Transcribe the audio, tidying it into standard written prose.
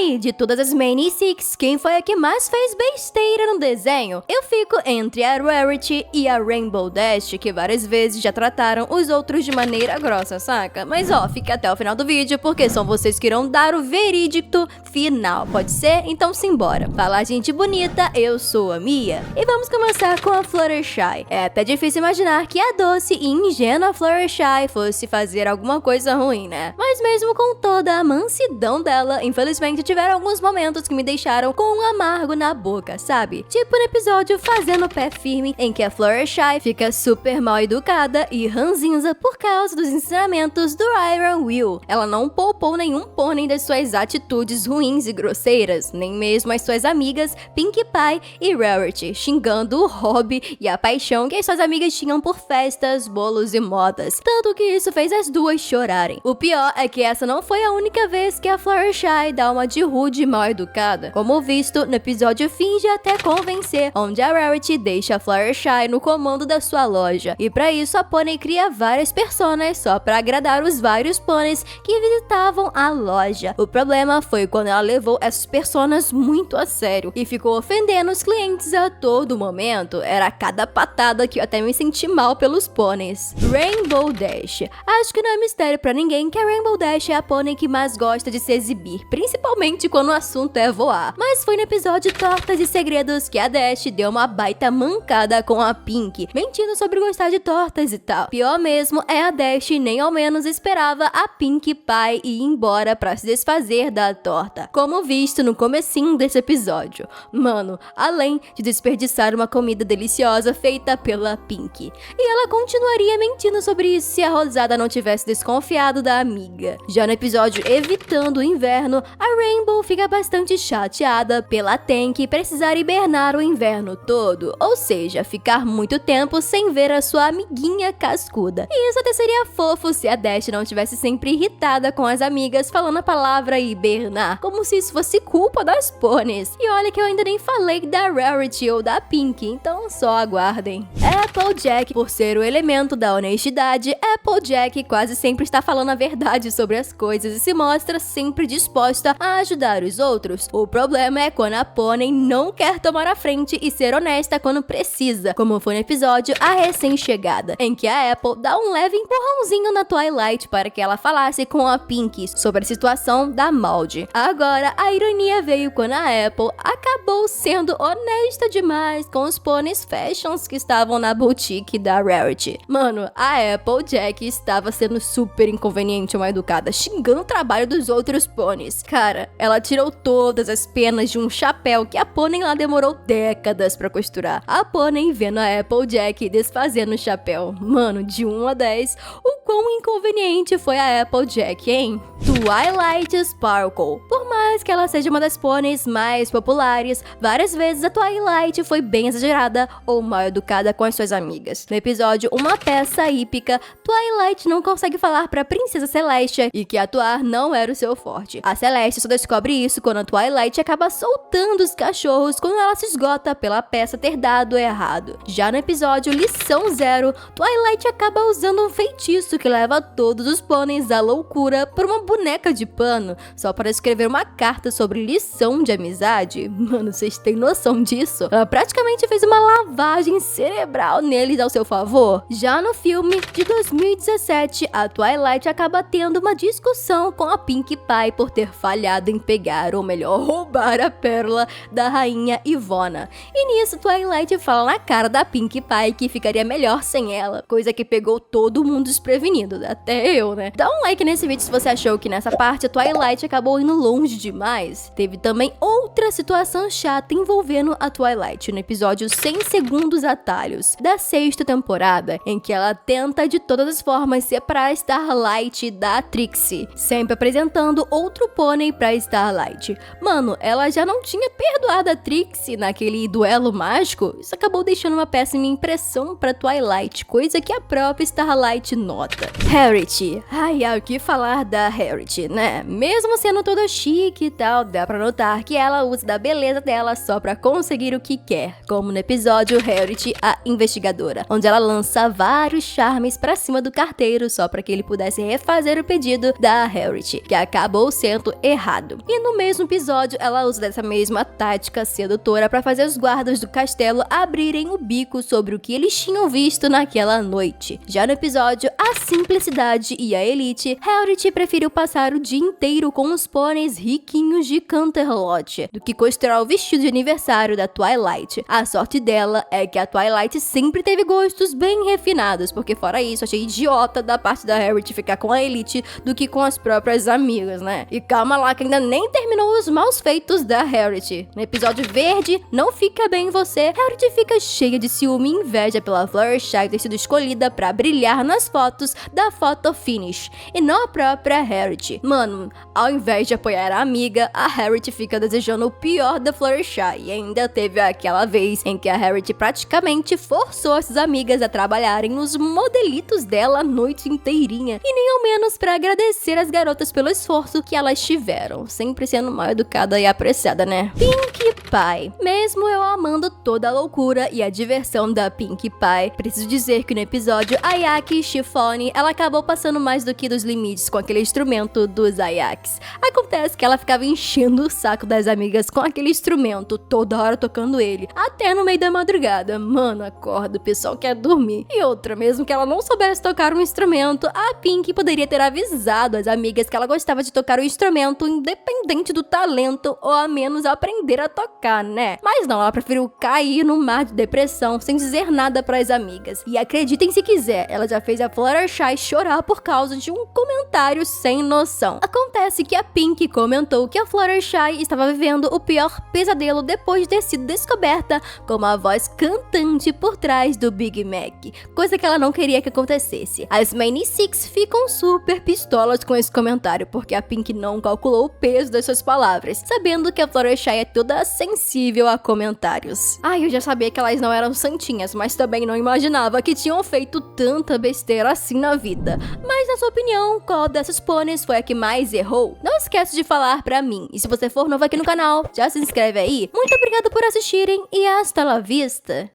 aí, de todas as Many Six, quem foi a que mais fez besteira no desenho? Eu fico entre a Rarity e a Rainbow Dash, que várias vezes já trataram os outros de maneira grossa, saca? Mas ó, fica até o final do vídeo, porque são vocês que irão dar o veredicto final, pode ser? Então simbora. Fala, gente bonita, eu sou a Mia. E vamos começar com a Fluttershy. É até difícil imaginar que a doce e ingênua Fluttershy fosse fazer alguma coisa ruim, né? Mas mesmo com toda a mansidão dela, infelizmente tiveram alguns momentos que me deixaram com um amargo na boca, sabe? Tipo no episódio Fazendo Pé Firme, em que a Fluttershy fica super mal educada e ranzinza por causa dos ensinamentos do Iron Will. Ela não poupou nenhum pônei das suas atitudes ruins e grosseiras, nem mesmo as suas amigas Pinkie Pie e Rarity, xingando o hobby e a paixão que as suas amigas tinham por festas, bolos e modas. Tanto que isso fez as duas chorarem. O pior é que essa não foi a única vez que a Fluttershy dá uma de rude e mal educada, como visto no episódio Finge Até Convencer, onde a Rarity deixa a Fluttershy no comando da sua loja. E pra isso a Pônei cria várias personas só pra agradar os vários pôneis que visitavam a loja. O problema foi quando ela levou essas personas muito a sério e ficou ofendendo os clientes a todo momento. Era cada patada que eu até me senti mal pelos pôneis. Rainbow Dash. Acho que não é mistério pra ninguém que a Rainbow Dash é a pônei que mais gosta de se exibir, principalmente quando o assunto é voar. Mas foi no episódio Tortas e Segredos que a Dash deu uma baita mancada com a Pink, mentindo sobre gostar de tortas e tal. Pior mesmo é a Dash nem ao menos esperava a Pinkie Pie ir embora pra se desfazer da torta, como visto no comecinho desse episódio. Mano, além de desperdiçar uma comida deliciosa feita pela Pink. E ela continuaria mentindo sobre isso se a Rosada não tivesse desconfiado da amiga. Já no episódio Evitando o Inverno, a Rainbow fica bastante chateada pela Tank precisar hibernar o inverno todo, ou seja, ficar muito tempo sem ver a sua amiguinha cascuda. E isso até seria fofo se a Dash não tivesse sempre irritada com as amigas falando a palavra hibernar, como se isso fosse culpa das pôneis. E olha que eu ainda nem falei da Rarity ou da Pink, então só aguardem. Applejack, por ser o elemento da honestidade, Applejack quase sempre está falando a verdade sobre as coisas e se mostra sempre disposta a ajudar os outros. O problema é quando a Pônei não quer tomar a frente e ser honesta quando precisa, como foi no episódio A Recém-Chegada, em que a Apple dá um leve empurrãozinho na Twilight para que ela falasse com a Pink sobre a situação da molde. Agora, a ironia veio quando a Apple acabou sendo honesta demais com os pôneis fashions que estavam na boutique da Rarity. Mano, a Applejack estava sendo super inconveniente, mal educada, xingando o trabalho dos outros pôneis. Cara, ela tirou todas as penas de um chapéu que a Pônei lá demorou décadas pra costurar. A Pônei vendo a Applejack desfazendo o chapéu. Mano, de 1 a 10, o quão inconveniente foi a Applejack, hein? Twilight Sparkle. Por mais que ela seja uma das pôneis mais populares, várias vezes a Twilight foi bem exagerada ou mal educada com as suas amigas. No episódio Uma Peça Hípica, Twilight não consegue falar pra Princesa Celestia e que atuar não era o seu forte. A Celestia só descobre isso quando a Twilight acaba soltando os cachorros quando ela se esgota pela peça ter dado errado. Já no episódio Lição Zero, Twilight acaba usando um feitiço que leva todos os pôneis à loucura por uma boneca de pano, só para escrever uma carta sobre lição de amizade. Mano, vocês têm noção disso? Ela praticamente fez uma lavagem cerebral neles ao seu favor. Já no filme de 2017, a Twilight acaba tendo uma discussão com a Pinkie Pie por ter falhado em pegar, ou melhor, roubar a pérola da rainha Ivona. E nisso, Twilight fala na cara da Pinkie Pie que ficaria melhor sem ela, coisa que pegou todo mundo desprevenido, até eu, né? Dá um like nesse vídeo se você achou que nessa parte a Twilight acabou indo longe demais. Teve também outra situação chata envolvendo a Twilight no episódio 100 Segundos Atalhos, da 6ª temporada, em que ela tenta de todas as formas separar Starlight da Trixie, sempre apresentando outro pônei pra Starlight. Mano, ela já não tinha perdoado a Trixie naquele duelo mágico? Isso acabou deixando uma péssima impressão pra Twilight, coisa que a própria Starlight nota. Rarity. Ai, há o que falar da Rarity, né? Mesmo sendo toda chique Pink e tal, dá pra notar que ela usa da beleza dela só pra conseguir o que quer, como no episódio Harriet, a investigadora, onde ela lança vários charmes pra cima do carteiro só pra que ele pudesse refazer o pedido da Harriet, que acabou sendo errado. E no mesmo episódio, ela usa dessa mesma tática sedutora pra fazer os guardas do castelo abrirem o bico sobre o que eles tinham visto naquela noite. Já no episódio A Simplicidade e a Elite, Harriet preferiu passar o dia inteiro com os pôneis riquinhos de Canterlot do que costurar o vestido de aniversário da Twilight. A sorte dela é que a Twilight sempre teve gostos bem refinados, porque fora isso, achei idiota da parte da Harriet ficar com a Elite do que com as próprias amigas, né? E calma lá que ainda nem terminou os maus feitos da Harriet. No episódio verde, Não Fica Bem Você, Harriet fica cheia de ciúme e inveja pela Fluttershy ter sido escolhida pra brilhar nas fotos da photo finish, e não a própria Harriet. Mano, ao invés de apoiar a amiga, a Harriet fica desejando o pior da Fluttershy, e ainda teve aquela vez em que a Harriet praticamente forçou essas amigas a trabalharem nos modelitos dela a noite inteirinha, e nem ao menos pra agradecer as garotas pelo esforço que elas tiveram, sempre sendo mal educada e apreciada, né? Pinkie Pie. Mesmo eu amando toda a loucura e a diversão da Pinkie Pie, preciso dizer que no episódio Ayaki Chiffone, ela acabou passando mais do que dos limites com aquele instrumento dos Ayaks. Acontece que ela ficava enchendo o saco das amigas com aquele instrumento, toda hora tocando ele, até no meio da madrugada. Mano, acorda, o pessoal quer dormir. E outra, mesmo que ela não soubesse tocar um instrumento, a Pinkie poderia ter avisado as amigas que ela gostava de tocar o instrumento, independente do talento, ou a menos aprender a tocar, né? Mas não, ela preferiu cair no mar de depressão sem dizer nada pras amigas. E acreditem se quiser, ela já fez a Fluttershy chorar por causa de um comentário sem noção. Acontece que a Pinkie comentou que a Fluttershy estava vivendo o pior pesadelo depois de ter sido descoberta como a voz cantante por trás do Big Mac, coisa que ela não queria que acontecesse. As Mainy Six ficam super pistolas com esse comentário, porque a Pinkie não calculou o peso das suas palavras, sabendo que a Fluttershy é toda sensível a comentários. Ai, eu já sabia que elas não eram santinhas, mas também não imaginava que tinham feito tanta besteira assim na vida. Mas na sua opinião, qual dessas pôneis foi a que mais errou? Não esquece de falar pra mim. E se você for novo aqui no canal, já se inscreve aí. Muito obrigada por assistirem e hasta la vista!